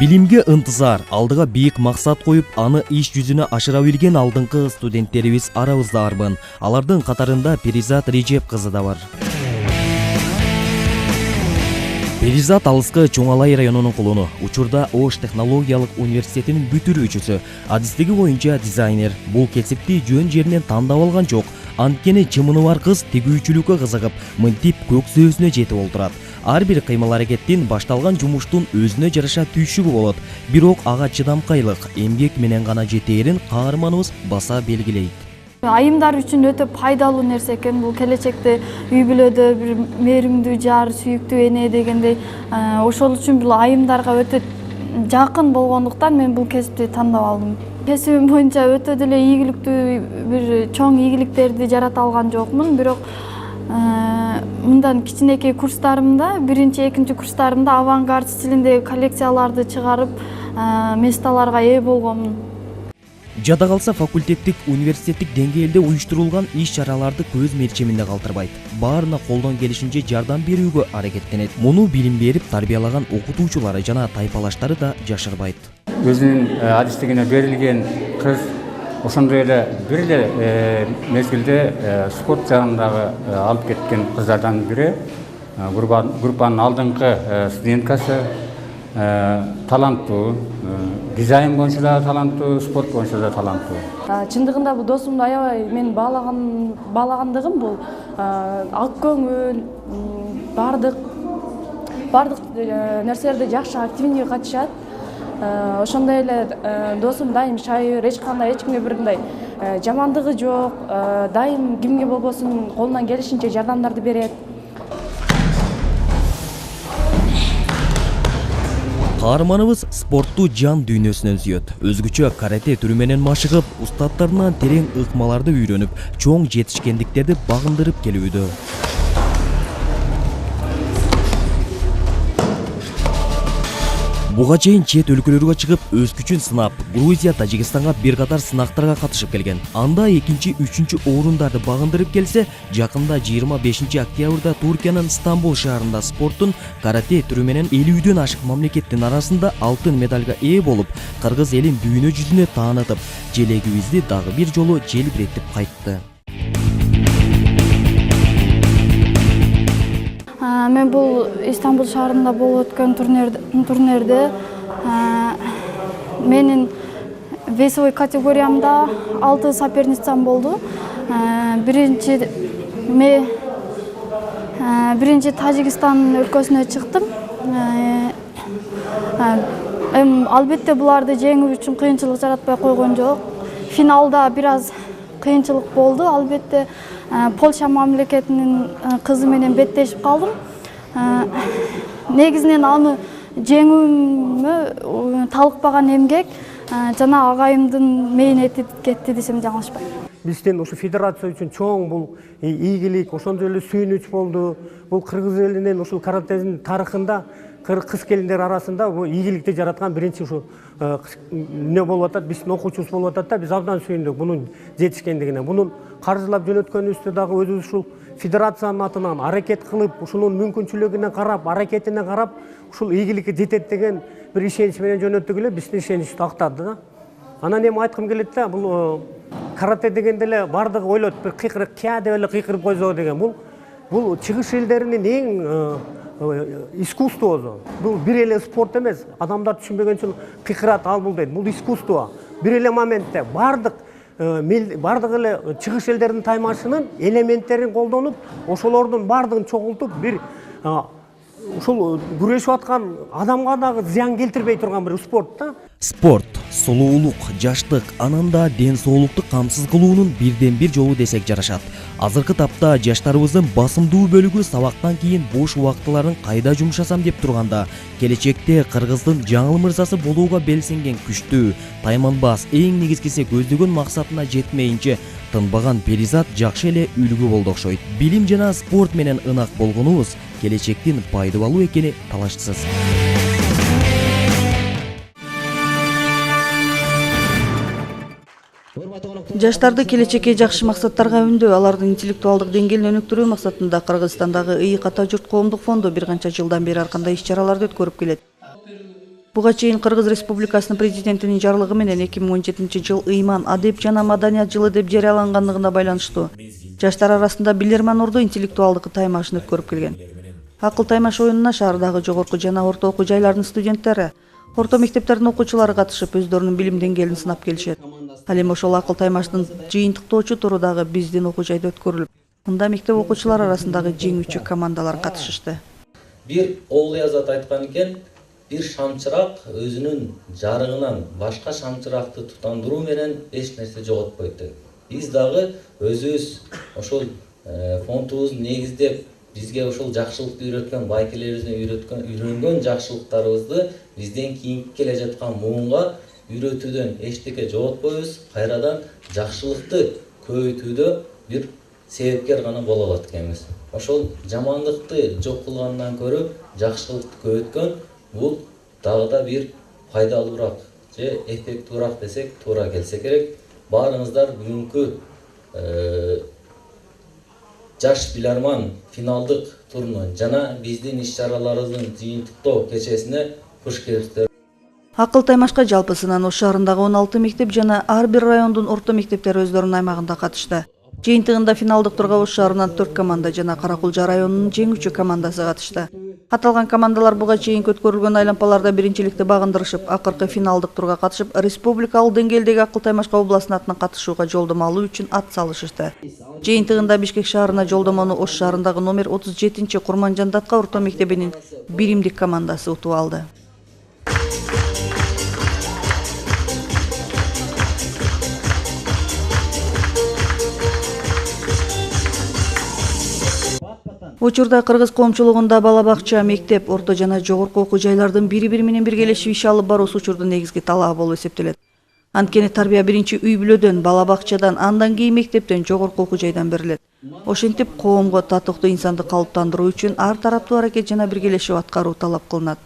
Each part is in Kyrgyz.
Билимге ынтызар, алдыга бийик максат коюп, аны иш жүзүнө ашыра билген алдыңкы студенттерибиз арабызда арбын. Алардын катарында Перизат Режеп кызы да бар. Перизат Алыскы Чоңалай районунун кулуну. Учурда Ош технологиялык университетинин бүтүрүүчүсү. Адистиги боюнча дизайнер. Бул кесипти жөн жеринен тандап алган жок. Анткени чымыны бар кыз тигүүчүлүккө кызыгып, мынтип көк сөзүнө жетип олтурат. Ар бир кыймыл-аракеттин башталган жумуштун өзүнө жараша түйшүгү болот. Бирок ага чыдамкайлык, эмгек менен гана жетээрин каарманыбыз баса белгилейт. Айымдар үчүн өтө пайдалуу нерсе экен. Бул келечекте үй бүлөдө бир мээримдүү жар, сүйүктүү эне дегендей, ошол үчүн бул айымдарга өтө жакын болгондуктан мен бул кесипти тандап алдым. Кесибим боюнча өтө деле ийгиликтүү бир чоң ийгиликтерди жарата алган жокмун, бирок мындан кичинекей курстарымда, биринчи, экинчи курстарымда авангард стилиндеги коллекцияларды чыгарып, месталарга ээ болгонмун. Жада калса факультеттик, университеттик деңгээлде уюштурулган иш-чараларды көз мерчеминде калтырбайт. Баарына колдон келишинче жардам берүүгө аракеттенет. Муну билим берип тарбиялаган окутуучулары жана тайпалаштары да жашырбайт. Өзүнүн адистигине берилген кыз ошондой эле бир эле мезгилде спорт жагындагы алып кеткен кыздардан бири. Группанын алдыңкы студенткасы, таланттуу, дизайн боюнча да таланттуу, спорт боюнча да таланттуу. Чындыгында бул досумду аябай мен баалагандыгым бул ак көңүл, бардык нерселерде жакшы активный катышат. Ошондой эле досум дайым шайыр, эч кимге бирдей жамандыгы жок, дайым кимге болбосун колунан келишинче жардамдарды берет. Каарманыбыз спортту жан дүйнөсүнөн сүйөт. Өзгөчө карате түрү менен машыгып, устаттарынан терең ыкмаларды үйрөнүп, чоң жетишкендиктерди багындырып келүүдө. Буга чейин чет өлкөлөргө чыгып, өз күчүн сынап, Грузия, Тажикстанга бир катар сынактарга катышып келген. Анда 2-3 орундарды багындырып келсе, жакында 25 октябрда Туркиянын Стамбул шаарында спорттун карате түрү менен 50дөн ашык мамлекеттин арасында алтын медалга ээ болуп, кыргыз элин дүйнө жүзүнө таанытып, желегибизди дагы бир жолу желбиретип кайтты. Мен бул Стамбул шаарында болуп өткөн турнирде менин весовой категориямда 6 соперницам болду. Биринчи Тажикстан өлкөсүнө чыктым. Албетте буларды жеңүү үчүн кыйынчылык жаратпай койгон жок. Финалда бир аз кыйынчылык болду. Албетте Польша мамлекетинин кызы менен беттешип калдым. Негизинен аны жеңүүмө талыкпаган эмгек жана агайымдын мээнети кетти десем жаңылышпайм. Бизден ушу федерация үчүн чоң бул ийгилик, ошондой эле сүйүнүч болду. Бул кыргыз элинин ушул каратенин тарыхында кыз келиндер арасында бул ийгиликти жараткан биринчи ушу эмне болуп атат, биздин окуучубуз болуп атат да, биз абдан сүйүндүк мунун жетишкендигине. Мунун каржылап жөнөткөнүбүздө дагы өзүбүз ушул федерациянын атынан аракет кылып, ушунун мүмкүнчүлүгүнө карап, аракетине карап, ушул ийгиликке жетет деген бир ишенич менен жөнөттүк эле, биздин ишеничти актарды да. Анан эми айткым келет да, бул карате дегенде эле бардыгы ойлойт, бир кыйкырып кя деп эле кыйкырып койсо деген. Бул чыгыш элдеринин эң искусствосу. Бул бир эле спорт эмес. Адамдар түшүнбөгөн үчүн кыйкырат, ал бул дейт. Бул искусство. Бир эле моментте бардык эле чыгыш элдердин таймашынын элементтерин колдонуп, ошолордун бардыгын чогултуп, бир ушул күрөшүп аткан адамга дагы зыян келтирбей турган бир спорт да. Спорт, сулуулук, жаштык, анан да ден соолукту камсыз кылуунун бирден бир жолу десек жарашат. Азыркы тапта жаштарыбыздын басымдуу бөлүгү сабактан кийин бош убактыларын кайда жумшасам деп турганда, келечекте кыргыздын жаңыл мырзасы болууга белсенген күчтүү, тайманбас, эң негизгиси көздөгөн максатына жетмейинче тынбаган Перизат жакшы эле үлгү болду окшойт. Билим жана спорт менен ынак болгонубуз келечектин пайдалуу экени талашсыз. Жаштарды келечекке жакшы максаттарга үндөө, алардын интеллектуалдык деңгээлин өнүктүрүү максатында Кыргызстандагы ыйык ата журт коомдук фонду бир канча жылдан бери ар кандай иш-чараларды өткөрүп келет. Буга чейин Кыргыз Республикасынын президентинин жарлыгы менен 2017 жыл ыйман, адеп жана маданият жылы деп жарыялангандыгына байланыштуу жаштар арасында билерман урду интеллектуалдык таймашын өткөрүп келген. Акыл таймаш оюнуна шаардагы жогорку жана орто окуу жайлардын студенттери, орто мектептердин окуучулары катышып өздөрүнүн билим деңгээлин сынап келишет. Ал эми ошол акыл таймаштын жыйынтыктоочу туру дагы биздин окуу жайда өткөрүлүп, мында мектеп окуучулары арасындагы жеңүүчү командалар катышышты. Bir oğlu yazat aytқан екен, bir шамчырақ өзүнүн жарыгынан башка шамчыракты тутандыруу менен эч нерсе жоготпойт. Биз дагы өзүбүз ошол фондубузду негиздеп, бизге ошол жакшылыкты үйрөткөн, байкелерибизден үйрөнгөн жакшылыктарыбызды бизден кийинки келе жаткан муунга үйрөтүүдөн эчтеке жоготпойбуз. Кайрадан жакшылыкты көбөйтүүдө бир себепкер гана боло алат экенбиз. Ошол жамандыкты жок кылгандан көрө жакшылыкты көбөткөн бул дагы да бир пайдалуураак же эффектүүраак десек туура келсе керек. Баарыңыздар бүгүнкү жаш биларман финалдык турунун жана биздин иш-чараларыбыздын жыйынтыктоо кечесине куш келипсиздер. Акыл таймашка жалпысынан Ош шаарындагы 16 мектеп жана ар бир райондун орто мектептери өздөрүнүн аймагында катышты. Жыйынтыгында финалдык турга Ош шаарынан 4 команда жана Каракулжа районунун жеңүүчү командасы катышты. Аталган командалар буга чейин өткөрүлгөн айлампаларда биринчиликти багындырышып, акыркы финалдык турга катышып, республикалык деңгээлдеги акыл таймашка областын атынан катышууга жолдомо алуу үчүн ат салышышты. Жыйынтыгында Бишкек шаарына жолдомону Ош шаарындагы номер 37 Курманжандатка орто мектебинин биримдик командасы утуп алды. Учурда кыргыз коомчулугунда бала бакча, мектеп, орто жана жогорку окуу жайлардын бири-бири менен биргелешип иш алып баруусу учурдун негизги талабы болуп эсептелет. Анткени тарбия биринчи үй бүлөдөн, бала бакчадан, андан кийин мектептен, жогорку окуу жайдан берилет. Ошентип коомго татыктуу инсанды калыптандыруу үчүн ар тараптуу аракет жана биргелешип аткаруу талап кылынат.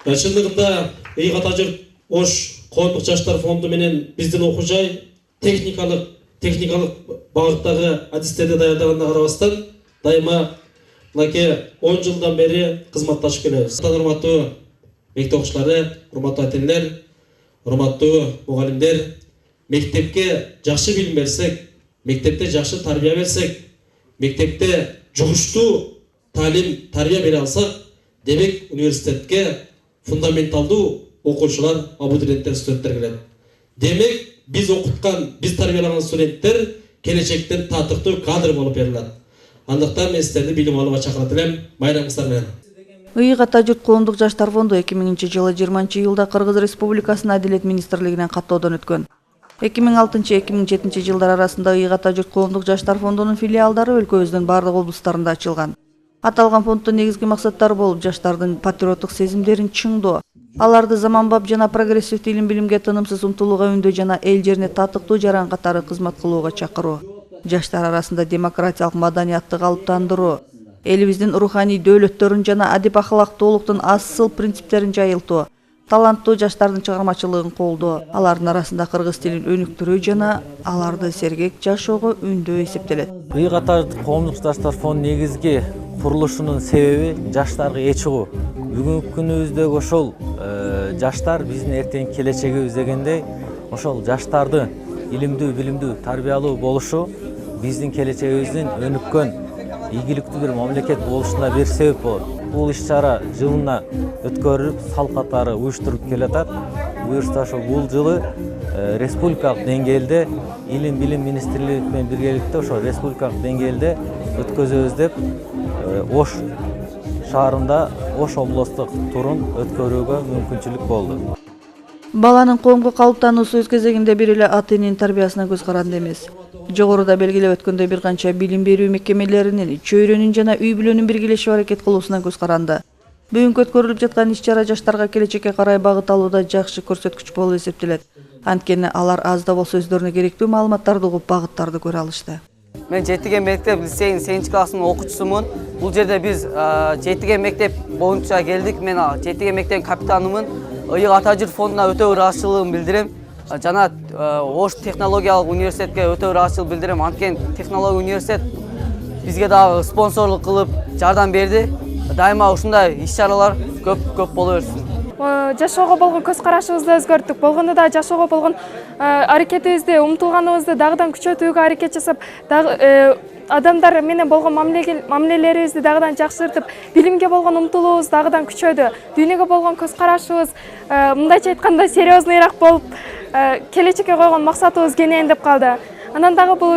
Чындыгында ыйык ата журт Ош коомдук жаштар фонду менен биздин окуу жай техникалык багыттагы адистерди даярдаганына карабастан дайыма 10 жылдан бери кызматташып келебиз. Урматтуу мектеп окуучулары, урматтуу ата-энелер, урматтуу мугалимдер, мектепке жакшы билим берсек, мектепте жакшы тарбия берсек, мектепте жугуштуу талим, тарбия бере алсак, демек университетке фундаменталдуу окуучулар, абитуриенттер, студенттер келет. Демек биз окуткан, биз тарбиялаган студенттер келечектен татыктуу кадр болуп берилет. Андыктан мен сиздерди билим алууга чакырат элем. Байрамыңыздар менен. Ыйык ата журт коомдук жаштар фонду 2000-жылы 20-июлда Кыргыз Республикасынын Адилет министрлигинен каттоодон өткөн. 2006-2007 жылдар арасында Ыйык ата журт коомдук жаштар фондунун филиалдары өлкөбүздүн бардык облустарында ачылган. Аталган фонддун негизги максаттары болуп жаштардын патриоттук сезимдерин чыңдоо, аларды заманбап жана прогрессивдүү илим билимге тынымсыз умтулууга үндөө жана эл жерине татыктуу жаран катары кызмат кылууга чакыруу. Жаштар арасында демократиялык маданиятты калыптандыруу, элибиздин руханий дөөлөттөрүн жана адеп ахлактуулуктун асыл принциптерин жайылтуу, таланттуу жаштардын чыгармачылыгын колдоо, алардын арасында кыргыз тилин өнүктүрүү жана аларды сергек жашоого үндөө эсептелет. Ыйык ата коомдук жаштар фонду негизги курулушунун себеби жаштарга эч угуу. Бүгүнкү күнүбүздөгү ошол жаштар биздин эртеңки келечегибиз дегендей, ошол жаштарды илимдүү, билимдүү, тарбиялуу болушу биздин келечегибиздин өнүккөн, ийгиликтүү бир мамлекет болушуна бир себеп болот. Бул иш-чара жылына өткөрүлүп, сал катары уюштуруп келатат. Буюрса ошо бул жылы республикалык деңгээлде илим билим министрлиги менен биргеликте ошо республикалык деңгээлде өткөзөбүз деп Ош шаарында Ош облустук турун өткөрүүгө мүмкүнчүлүк болду. Баланын коомго калыптануусу өз кезегинде бир эле ата-эненин тарбиясына көз каранды эмес. Жогоруда белгилеп өткөндөй бир канча билим берүү мекемелеринин, чөйрөнүн жана үй бүлөнүн биргелешип аракет кылуусунан көз каранды. Бүгүнкү өткөрүлүп жаткан иш-чара жаштарга келечекке карай багыт алууда жакшы көрсөткүч болуп эсептелет. Анткени алар аз да болсо өздөрүнө керектүү маалыматтарды угуп багыттарды көрө алышты. Мен Жетиген мектеп лицейинин 8 классынын окуучусумун. Бул жерде биз Жетиген мектеп боюнча келдик. Мен Жетиген мектептин капитанымын. Ыйык ата журт фондуна өтө ыраазычылыгымды билдирем. Жана Ош технологиялык университетке өтө ыраазычылык билдирем. Анткени технология университет бизге дагы спонсорлук кылып жардам берди. Дайыма ушундай иш-чаралар көп боло берсин. жашоого болгон көз карашыбызды өзгөрттүк. Болгондо да жашоого болгон аракетибизди, умтулганыбызды дагыдан күчөтүүгө аракет жасап, адамдар менен болгон мамилелерибизди дагыдан жакшыртып, билимге болгон умтулуубуз дагыдан күчөдү. Дүйнөгө болгон көз карашыбыз мындайча айтканда серьезныйраак болуп, келечекке койгон максатыбыз кенендеп калды. Анан дагы бул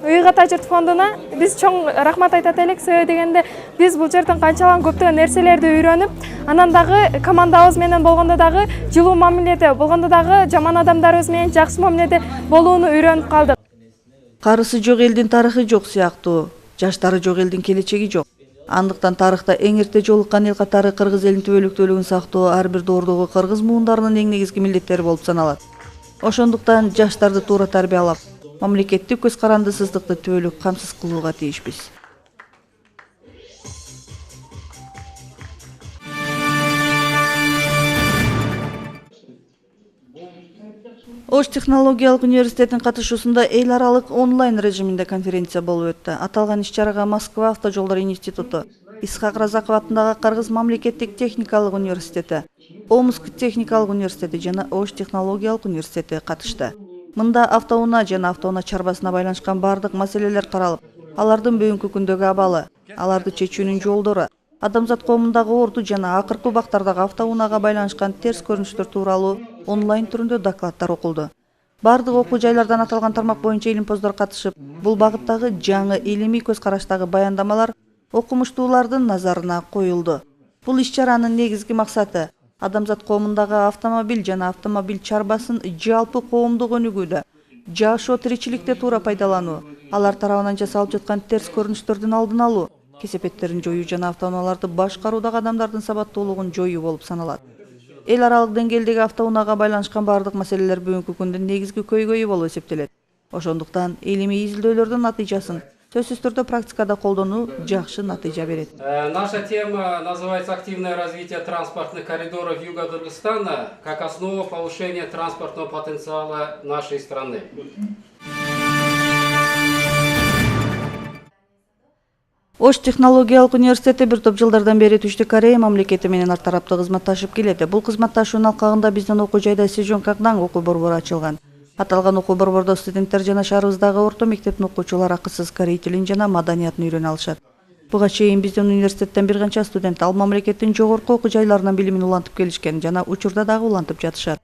Ыйык Ата Журт фондуна биз чоң рахмат айтат элек. Себеби дегенде биз бул жерден канчалган көптөгөн нерселерди үйрөнүп, анан дагы командабыз менен болгондо дагы жылуу мамиледе, болгондо дагы жаман адамдарыбыз менен жакшы мамиледе болууну үйрөнүп калдык. Карысы жок элдин тарыхы жок сыяктуу, жаштары жок элдин келечеги жок. Андыктан тарыхта эң эрте жолуккан эл катары кыргыз элинин түбөлүктүүлүгүн сактоо ар бир доордогу кыргыз муундарынын эң негизги милдеттери болуп саналат. Ошондуктан жаштарды туура тарбиялап, мамлекеттик көз карандысыздыкты түбөлүк камсыз кылууга тийишпиз. Ош технологиялык университетинин катышуусунда эл аралык онлайн режиминде конференция болуп өттү. Аталган иш-чарага Москва автожолдор институту, Исхак Разаков атындагы Кыргыз мамлекеттик техникалык университети, Омск техникалык университети жана Ош технологиялык университети катышты. Мында автоунаа жана автоунаа чарбасына байланышкан бардык маселелер каралып, алардын бүгүнкү күндөгү абалы, аларды чечүүнүн жолдору, адамзат коомундагы орду жана акыркы убактардагы автоунаага байланышкан терс көрүнүштөр тууралуу онлайн түрүндө докладдар окулду. Бардык окуу жайлардан аталган тармак боюнча илимпоздор катышып, бул багыттагы жаңы илимий көз караштагы баяндамалар окумуштуулардын назарына коюлду. Бул иш-чаранын негизги максаты адамзат коомундагы автомобиль жана автомобиль чарбасын жалпы коомдук өнүгүүдө, жашоо тиричиликте туура пайдалануу, алар тарабынан жасалып жаткан терс көрүнүштөрдүн алдын алуу, кесепеттерин жоюу жана автоунааларды башкаруудагы адамдардын сабаттуулугун жоюу болуп саналат. Эл аралык деңгээлдеги автоунаага байланышкан бардык маселелер бүгүнкү күндүн негизги көйгөйү болуп эсептелет. Ошондуктан илимий изилдөөлөрдүн натыйжасын сөзсүз түрдө практикада колдонуу жакшы натыйжа берет. Наша тема называется «Активное развитие транспортных коридоров Юга Кыргызстана как основа повышения транспортного потенциала нашей страны». Ош технологиялык университети бир топ жылдардан бери Түштүк Корея мамлекети менен ар тараптуу кызматташып келет. Бул кызматташуунун алкагында биздин окуу жайда Сежон Кагнан окуу борбору ачылган. Аталган окуу борбордо студенттер жана шаарыбыздагы орто мектептин окуучулары акысыз корей тилин жана маданиятын үйрөнө алышат. Буга чейин биздин университеттен бир канча студент ал мамлекеттин жогорку окуу жайларынан билимин улантып келишкен жана учурда дагы улантып жатышат.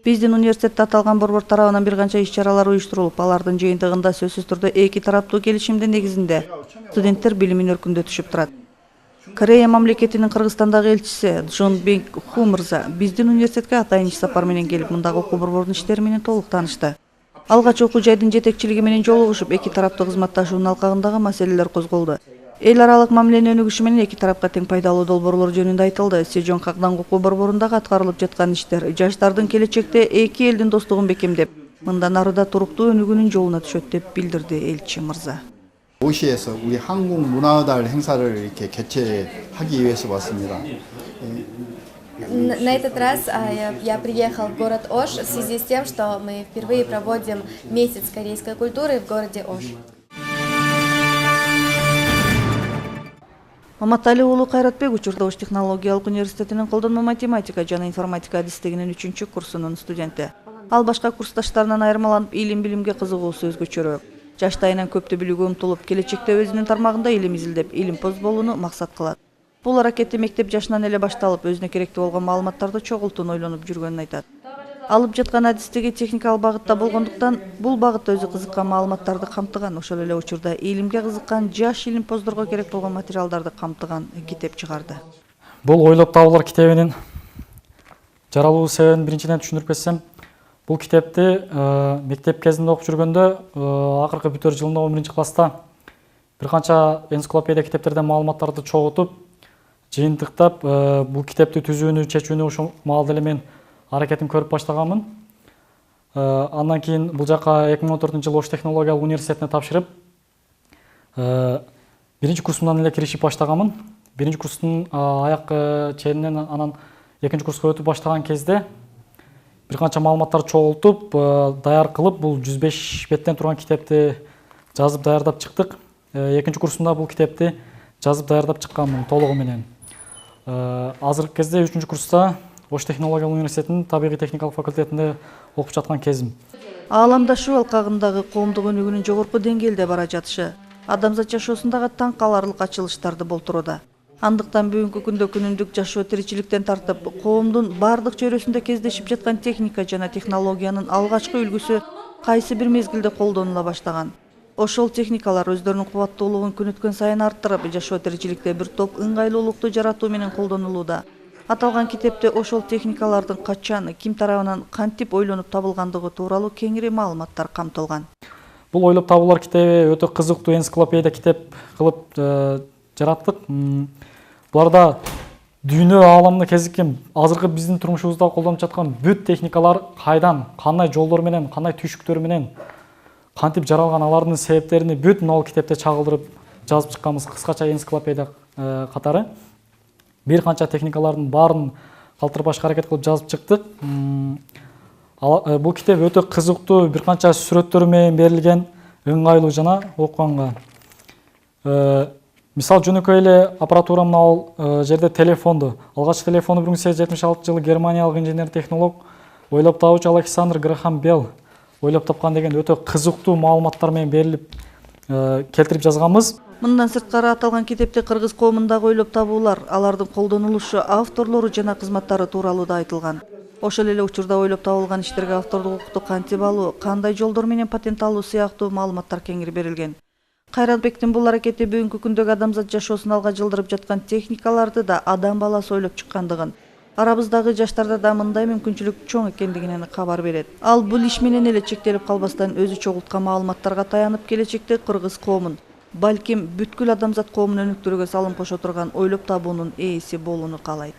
Биздин университетте аталган борбор тарабынан бир канча иш-чаралар уюштурулуп, алардын жыйынтыгында сөзсүз түрдө эки тараптуу келишимдин негизинде студенттер билимин өркүндөтүшүп турат. Корея мамлекетинин Кыргызстандагы элчиси Джон Бенг Ху мырза биздин университетке атайын иш сапар менен келип, мындагы окуу борбордун иштери менен толук таанышты. Алгач окуу жайдын жетекчилиги менен жолугушуп, эки тараптуу кызматташуунун алкагындагы маселелер козголду. Эл аралык мамилени өнүгүшү менен эки тарапка тең пайдалуу долбоорлор жөнүндө айтылды. Сежон Кагнан окуу борборундагы аткарылып жаткан иштер жаштардын келечекте эки элдин достугун бекемдеп, мындан арыда туруктуу өнүгүүнүн жолуна түшөт деп билдирди элчи мырза. 오시에서 우리 한국 문화달 행사를 이렇게 개최하기 위해서 왔습니다. На этот раз я приехал в город Ош в связи с тем, что мы впервые проводим месяц корейской культуры в городе Ош. Маматали уулу Кайратбек учурда Ош технологиялык университетинин колдонмо математика жана информатика адистигинин 3-чү курсунун студенти. Ал башка курсташтарынан айырмаланып, илим-билимге кызыгуусу өзгөчөрөөк. Жаштайынан көптү билүүгө умтулуп, келечекте өзүнүн тармагында илим изилдеп, илимпоз болууну максат кылат. Бул аракети мектеп жашынан эле башталып, өзүнө керектүү болгон маалыматтарды чогултууну ойлонуп жүргөнүн айтат. Алып жаткан адистиги техникалык багытта болгондуктан, бул багытта өзү кызыккан маалыматтарды камтыган, ошол эле учурда илимге кызыккан жаш илимпоздорго керек болгон материалдарды камтыган китеп чыгарды. Бул ойлоп табуулар китебинин жаралуу себебин биринчиден түшүндүрүп кетсем, бул китепти мектеп кезинде окуп жүргөндө, акыркы бүтөр жылында 11-класста бир канча энциклопедия китептерден маалыматтарды чогултуп, жыйынтыктап, бул китепти түзүүнү, чечүүнү ошол маалда эле мен аракетин көрүп баштаганмын. Андан кийин бул жака 2014-жылы Ош технологиялык университетине тапшырып, биринчи курсумдан эле киришип баштаганмын. Биринчи курстун аяк ченинен анан экинчи курска өтүп баштаган кезде бир канча маалыматтарды чогултуп, даяр кылып, бул 105 беттен турган китепти жазып даярдап чыктык. Экинчи курсумда бул китепти жазып даярдап чыкканмын толугу менен. азыркы кезде 3-чү курста Ош технологиялык университетинин табигый техникалык факультетинде окуп жаткан кезим. Ааламдашуу алкагындагы коомдук өнүгүүнүн жогорку деңгээлде бара жатышы адамзат жашоосундагы таң каларлык ачылыштарды болтурууда. Андыктан бүгүнкү күндө күнүмдүк жашоо тиричиликтен тартып, коомдун бардык чөйрөсүндө кездешип жаткан техника жана технологиянын алгачкы үлгүсү кайсы бир мезгилде колдонула баштаган. Ошол техникалар өздөрүнүн кубаттуулугун күн өткөн сайын арттырып, жашоо тиричиликте бир топ ыңгайлуулукту жаратуу менен колдонулууда. Аталган китепте ошол техникалардын качан, ким тарабынан кантип ойлонуп табылгандыгы тууралуу кеңири маалыматтар камтылган. Бул ойлоп табуулар китеби өтө кызыктуу энциклопедия китеп кылып жараттык. Буларда дүйнө ааламында кезиккен азыркы биздин турмушубузда колдонуп жаткан бүт техникалар кайдан, кандай жолдор менен, кандай түйшүктөр менен кантип жаралган, алардын себептерин бүтүн ал китепте чагылдырып жазып чыкканбыз кыскача энциклопедия катары. Бир канча техникалардын баарын калтырбашка аракет кылып жазып чыктык. Бул китеп өтө кызыктуу, бир канча сүрөттөр менен берилген, ыңгайлуу жана окуганга. Мисал жөнөкөй эле аппаратура мына жерде телефонду. Алгачкы телефонду 1876 жылы германиялык инженер-технолог ойлоп табуучу Александр Грахам Белл ойлоп тапкан деген өтө кызыктуу маалыматтар менен берилип келтирип жазганбыз. Мындан сырткары аталган китепте кыргыз коомундагы ойлоп табуулар, алардын колдонулушу, авторлору жана кызматтары тууралуу да айтылган. Ошол эле учурда ойлоп табылган иштерге автордук укукту кантип алуу, кандай жолдор менен патент алуу сыяктуу маалыматтар кеңири берилген. Кайратбектин бул аракети бүгүнкү күндөгү адамзат жашоосун алга жылдырып жаткан техникаларды да адам баласы ойлоп чыккандыгын, арабыздагы жаштарда да мындай мүмкүнчүлүк чоң экендигинен кабар берет. Ал бул иш менен эле чектелип калбастан өзү чогулткан маалыматтарга таянып келечекте кыргыз коомун, балким бүткүл адамзат коомун өнүктүрүүгө салым кошо турган ойлоп табуунун ээси болууну каалайт.